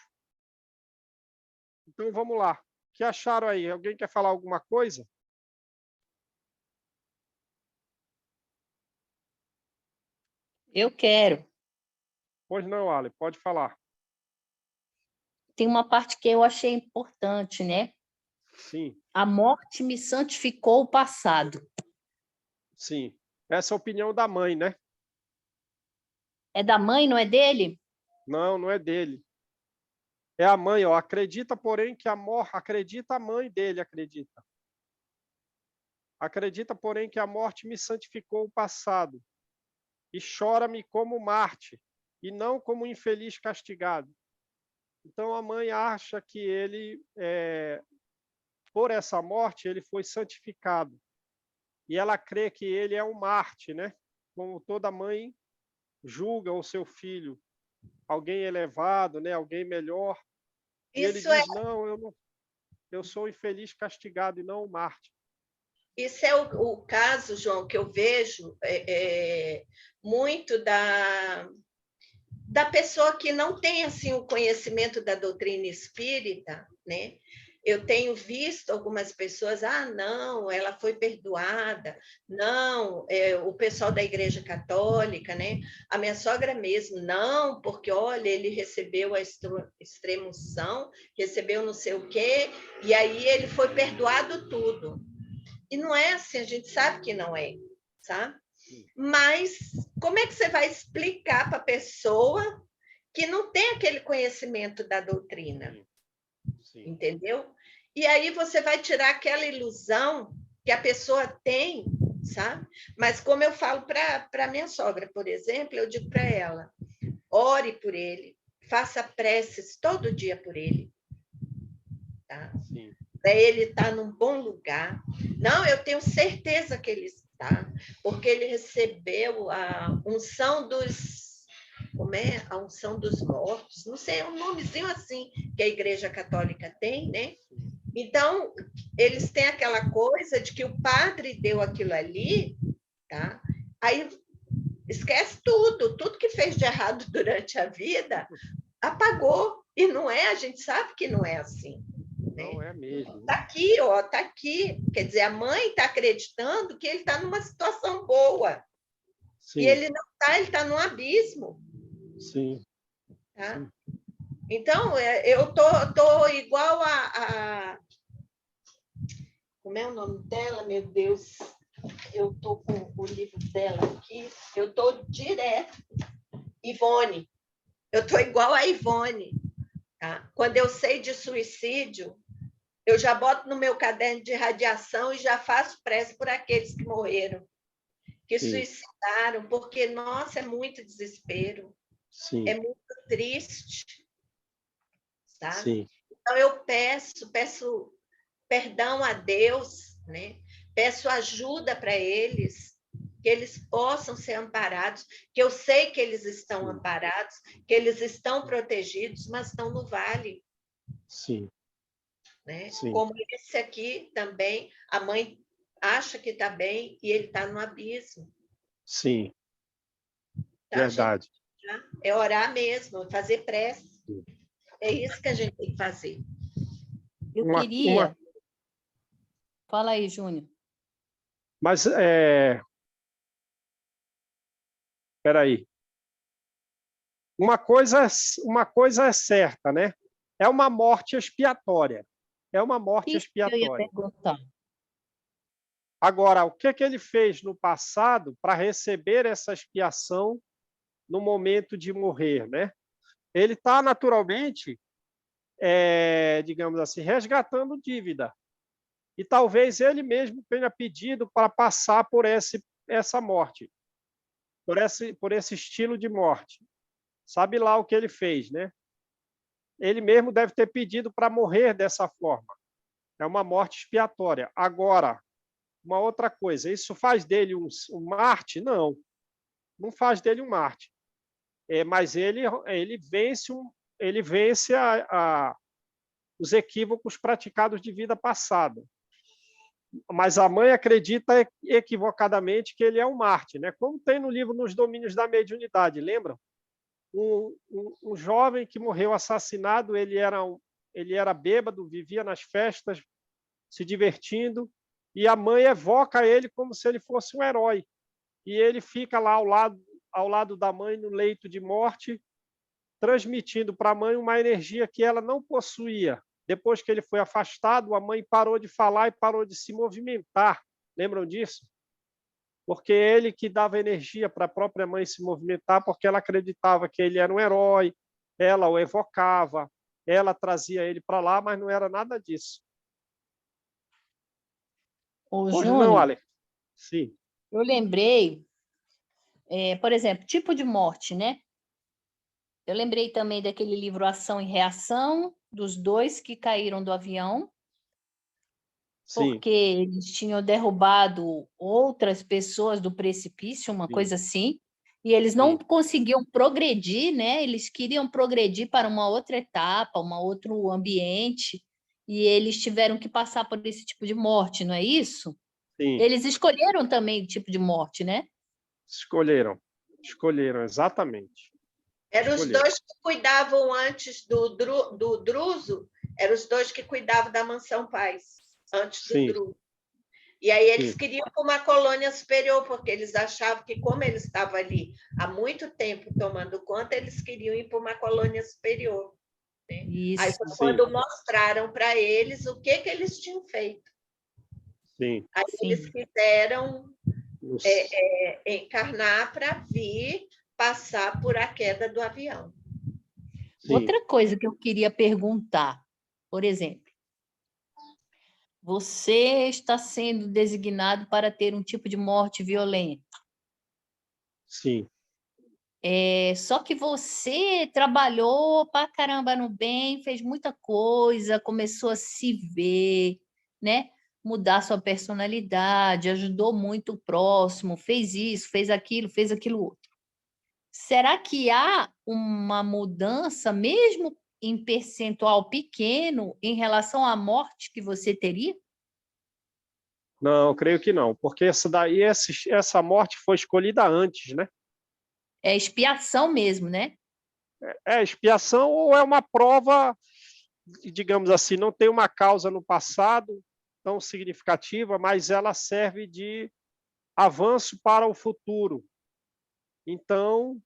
Então, vamos lá. O que acharam aí? Alguém quer falar alguma coisa? Eu quero. Pois não, Ale, pode falar. Tem uma parte que eu achei importante, né? Sim, A morte me santificou o passado. sim. Essa é a opinião da mãe, né? É da mãe, não é dele? Não, não é dele. É a mãe, ó. Acredita, porém, que a morte... Acredita a mãe dele, acredita. Acredita, porém, que a morte me santificou o passado. E chora-me como Marte, e não como infeliz castigado. Então, a mãe acha que ele, por essa morte, ele foi santificado. E ela crê que ele é um Marte, né? Como toda mãe julga o seu filho, alguém elevado, né? Alguém melhor. E ele Isso é, diz, não, eu sou infeliz castigado e não um Marte. isso é o caso, João, que eu vejo muito da pessoa que não tem assim o conhecimento da doutrina espírita, né? Eu tenho visto algumas pessoas, não, ela foi perdoada, não, o pessoal da Igreja Católica, né? A minha sogra mesmo, não, porque, olha, ele recebeu a extrema-unção, recebeu não sei o quê, e aí ele foi perdoado tudo. E não é assim, a gente sabe que não é, sabe? Mas como é que você vai explicar para a pessoa que não tem aquele conhecimento da doutrina? Sim. Entendeu? E aí você vai tirar aquela ilusão que a pessoa tem, sabe? Mas como eu falo para minha sogra, por exemplo, eu digo para ela, ore por ele, faça preces todo dia por ele, tá? Para ele estar num bom lugar. Não, eu tenho certeza que ele está, porque ele recebeu a unção dos... Como é? A unção dos mortos. Não sei, é um nomezinho assim que a Igreja Católica tem, né? Então, eles têm aquela coisa de que o padre deu aquilo ali, tá? Aí esquece tudo que fez de errado durante a vida, apagou. E não é, a gente sabe que não é assim. Não é mesmo. Está aqui, ó, está aqui. Quer dizer, a mãe está acreditando que ele está numa situação boa. Sim. E ele não está, ele está num abismo. Sim. Tá? Sim. Então, eu tô igual a... Como é o nome dela, meu Deus? Eu estou com o livro dela aqui. Eu estou direto. Ivone. Eu estou igual a Ivone. Tá? Quando eu sei de suicídio, eu já boto no meu caderno de radiação e já faço prece por aqueles que morreram, que Sim. suicidaram, porque, nossa, é muito desespero. Sim. É muito triste. Tá? Sim. Então, eu peço perdão a Deus, né? Peço ajuda para eles, que eles possam ser amparados, que eu sei que eles estão Sim. amparados, que eles estão protegidos, mas estão no vale. Sim. Né? Sim. Como esse aqui também, a mãe acha que está bem e ele está no abismo. Sim, tá, verdade. Gente? É orar mesmo, fazer prece. Sim. É isso que a gente tem que fazer. Eu queria... Fala aí, Júnior. Mas, espera aí. Uma coisa é certa, né? É uma morte expiatória. é uma morte Isso que eu ia expiatória. perguntar. Agora, o que ele fez no passado para receber essa expiação no momento de morrer, né? Ele está naturalmente, digamos assim, resgatando dívida. E talvez ele mesmo tenha pedido para passar por essa morte, por esse estilo de morte. Sabe lá o que ele fez, né? Ele mesmo deve ter pedido para morrer dessa forma. É uma morte expiatória. Agora, uma outra coisa, isso faz dele um Marte? Não, não faz dele um Marte. Mas ele vence os equívocos praticados de vida passada. Mas a mãe acredita equivocadamente que ele é um Marte, né? Como tem no livro Nos Domínios da Mediunidade, lembram? Um jovem que morreu assassinado, ele era bêbado, vivia nas festas, se divertindo, e a mãe evoca ele como se ele fosse um herói. E ele fica lá ao lado da mãe no leito de morte, transmitindo para a mãe uma energia que ela não possuía. Depois que ele foi afastado, a mãe parou de falar e parou de se movimentar. Lembram disso? Porque ele que dava energia para a própria mãe se movimentar, porque ela acreditava que ele era um herói, ela o evocava, ela trazia ele para lá, mas não era nada disso. Ô, Hoje não, Júnior, Alex. Sim. eu lembrei, por exemplo, tipo de morte, né? Eu lembrei também daquele livro Ação e Reação, dos dois que caíram do avião, Sim. porque eles tinham derrubado outras pessoas do precipício, uma coisa assim, e eles não conseguiam progredir, né? Eles queriam progredir para uma outra etapa, um outro ambiente, e eles tiveram que passar por esse tipo de morte, não é isso? Sim. Eles escolheram também o tipo de morte, né? Escolheram, exatamente. Eram os dois que cuidavam antes do Druso, eram os dois que cuidavam da Mansão Paz, antes do Druso. E aí eles queriam para uma colônia superior, porque eles achavam que, como eles estavam ali há muito tempo tomando conta, eles queriam ir para uma colônia superior. Né? Isso, aí foi quando mostraram para eles o que eles tinham feito. Sim. Aí eles quiseram encarnar para vir passar por a queda do avião. Sim. Outra coisa que eu queria perguntar, por exemplo, você está sendo designado para ter um tipo de morte violenta. Sim. Só que você trabalhou pra caramba no bem, fez muita coisa, começou a se ver, né? Mudar sua personalidade, ajudou muito o próximo, fez isso, fez aquilo outro. Será que há uma mudança, mesmo em percentual pequeno, em relação à morte que você teria? Não, creio que não, porque essa morte foi escolhida antes, né? É expiação mesmo, né? É expiação ou é uma prova, digamos assim, não tem uma causa no passado tão significativa, mas ela serve de avanço para o futuro. Então,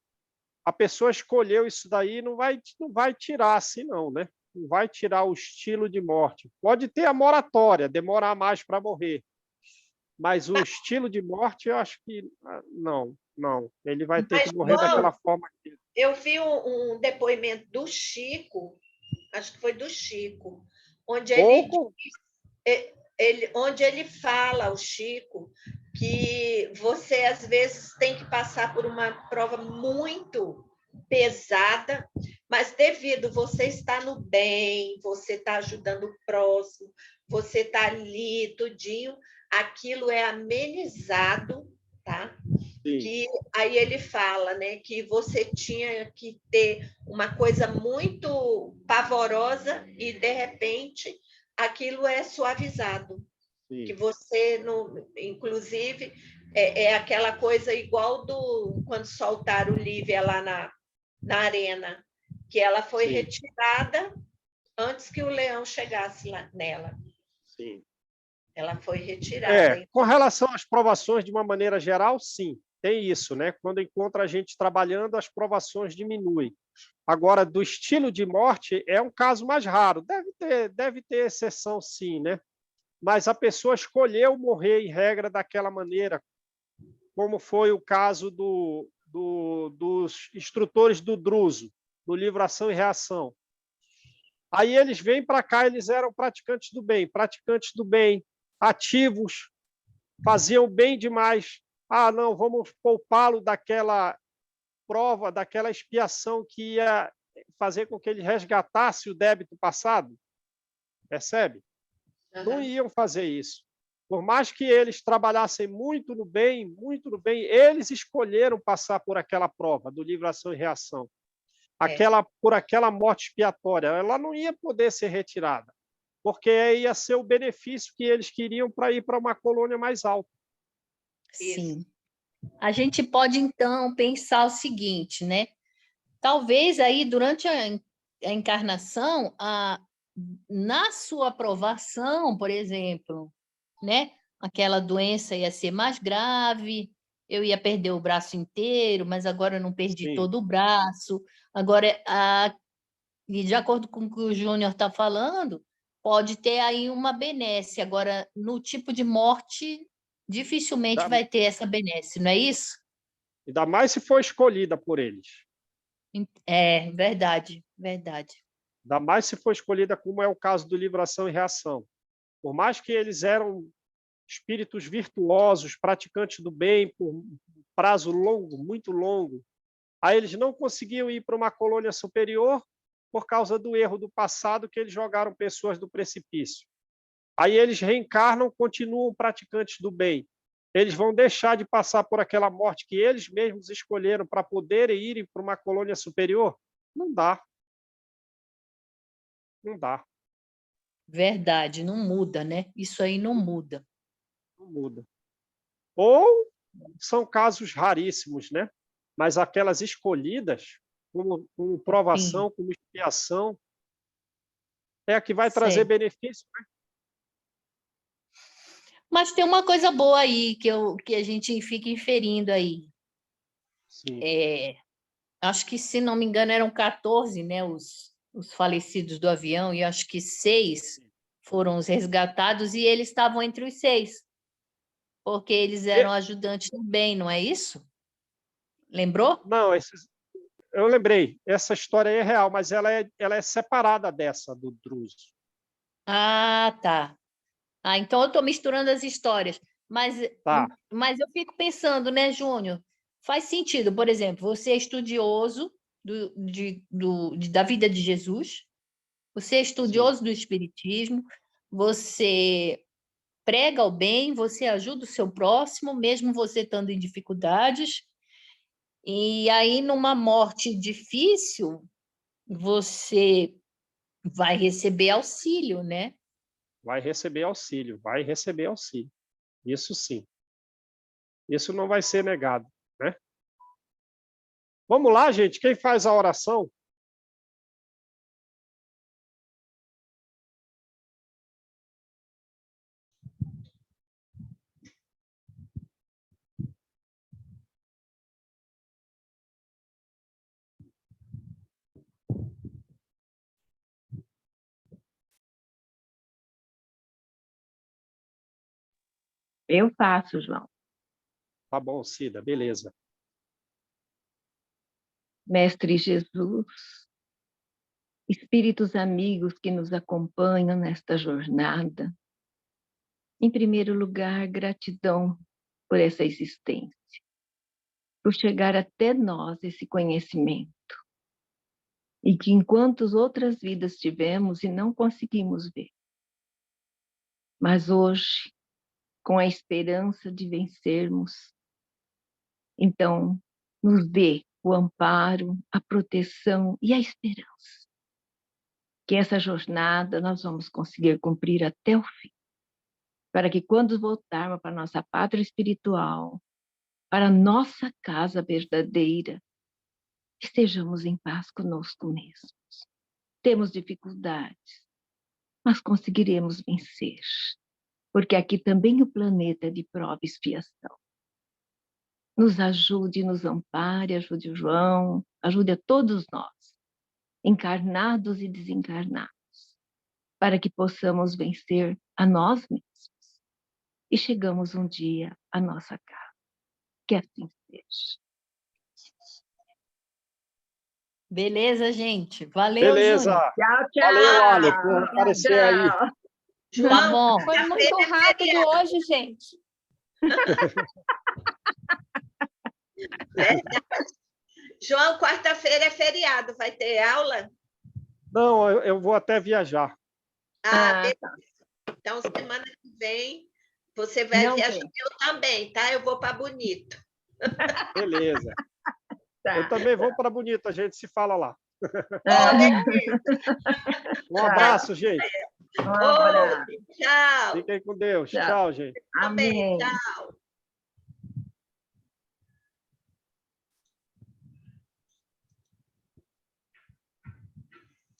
a pessoa escolheu isso daí, não vai tirar assim não, né? Não vai tirar o estilo de morte. Pode ter a moratória, demorar mais para morrer. Mas o estilo de morte, eu acho que não. Ele vai ter que morrer daquela forma. Eu vi um depoimento do Chico, acho que foi do Chico, onde ele fala, o Chico, que você às vezes tem que passar por uma prova muito pesada, mas devido você estar no bem, você está ajudando o próximo, você está ali tudinho, aquilo é amenizado, tá? Sim. Que aí ele fala, né, que você tinha que ter uma coisa muito pavorosa e de repente aquilo é suavizado. Sim. Que você não, inclusive é aquela coisa igual do quando soltaram Lívia lá na arena, que ela foi Sim. retirada antes que o leão chegasse lá nela. Sim. Ela foi retirada. Com relação às provações, de uma maneira geral, sim. tem isso, né? Quando encontra a gente trabalhando, as provações diminuem. Agora, do estilo de morte, é um caso mais raro. Deve ter exceção, sim, né? Mas a pessoa escolheu morrer, em regra, daquela maneira, como foi o caso dos instrutores do Druso, do livro Ação e Reação. Aí eles vêm para cá, eles eram praticantes do bem, ativos, faziam bem demais. Ah, não, vamos poupá-lo daquela prova, daquela expiação que ia fazer com que ele resgatasse o débito passado. Percebe? Não iam fazer isso. Por mais que eles trabalhassem muito no bem, eles escolheram passar por aquela prova do livro Ação e Reação. Por aquela morte expiatória. Ela não ia poder ser retirada, porque ia ser o benefício que eles queriam para ir para uma colônia mais alta. Sim. A gente pode, então, pensar o seguinte, né? Talvez aí, durante a encarnação, na sua aprovação, por exemplo, né? Aquela doença ia ser mais grave, eu ia perder o braço inteiro, mas agora eu não perdi Sim. todo o braço. Agora, e de acordo com o que o Júnior está falando, pode ter aí uma benesse. Agora, no tipo de morte, dificilmente vai ter essa benesse, não é isso? Ainda mais se for escolhida por eles. É, verdade, verdade. Ainda mais se for escolhida, como é o caso do livro Ação e Reação. Por mais que eles eram espíritos virtuosos, praticantes do bem por um prazo longo, muito longo, aí eles não conseguiam ir para uma colônia superior por causa do erro do passado que eles jogaram pessoas do precipício. Aí eles reencarnam, continuam praticantes do bem. Eles vão deixar de passar por aquela morte que eles mesmos escolheram para poderem ir para uma colônia superior? Não dá. Não dá. Verdade, não muda, né? Isso aí não muda. Não muda. Ou são casos raríssimos, né? Mas aquelas escolhidas, como provação, Sim. como expiação, é a que vai trazer benefício, né? Mas tem uma coisa boa aí que a gente fica inferindo aí. Sim. Acho que, se não me engano, eram 14, né, os falecidos do avião, e acho que 6 foram os resgatados, e eles estavam entre os 6, porque eles eram ajudantes do bem, não é isso? Lembrou? Não, eu lembrei. Essa história é real, mas ela é separada dessa do Druso. Ah, tá. Então eu estou misturando as histórias. Mas, Tá. mas eu fico pensando, né, Júnior? Faz sentido, por exemplo, você é estudioso da vida de Jesus, você é estudioso do Espiritismo, você prega o bem, você ajuda o seu próximo, mesmo você estando em dificuldades, e aí, numa morte difícil, você vai receber auxílio, né? Vai receber auxílio, vai receber auxílio. Isso sim. Isso não vai ser negado, né? Vamos lá, gente. Quem faz a oração? Eu faço, João. Tá bom, Cida, beleza. Mestre Jesus, espíritos amigos que nos acompanham nesta jornada, em primeiro lugar, gratidão por essa existência, por chegar até nós esse conhecimento, e que enquanto outras vidas tivemos e não conseguimos ver, mas hoje, com a esperança de vencermos, então nos dê o amparo, a proteção e a esperança, que essa jornada nós vamos conseguir cumprir até o fim, para que quando voltarmos para nossa pátria espiritual, para nossa casa verdadeira, estejamos em paz conosco mesmos. Temos dificuldades, mas conseguiremos vencer, porque aqui também o planeta é de prova e expiação. nos ajude, nos ampare, ajude o João, ajude a todos nós, encarnados e desencarnados, para que possamos vencer a nós mesmos e chegamos um dia à nossa casa. Que assim seja. Beleza, gente. Valeu, Beleza. Júnior. Tchau, tchau. Valeu, Ale, por aparecer aí. Tchau. Tá bom. Foi muito rápido hoje, gente. João, quarta-feira é feriado, vai ter aula? Não, eu vou até viajar. Beleza. Tá. Então, semana que vem, você vai Não viajar, tem. eu também, tá? Eu vou para Bonito. Beleza. Tá. Eu também vou para Bonito, a gente se fala lá. Um abraço, gente. Um abraço. Tchau. Fiquem com Deus. Tchau. Tchau, gente. Também, Amém. tchau.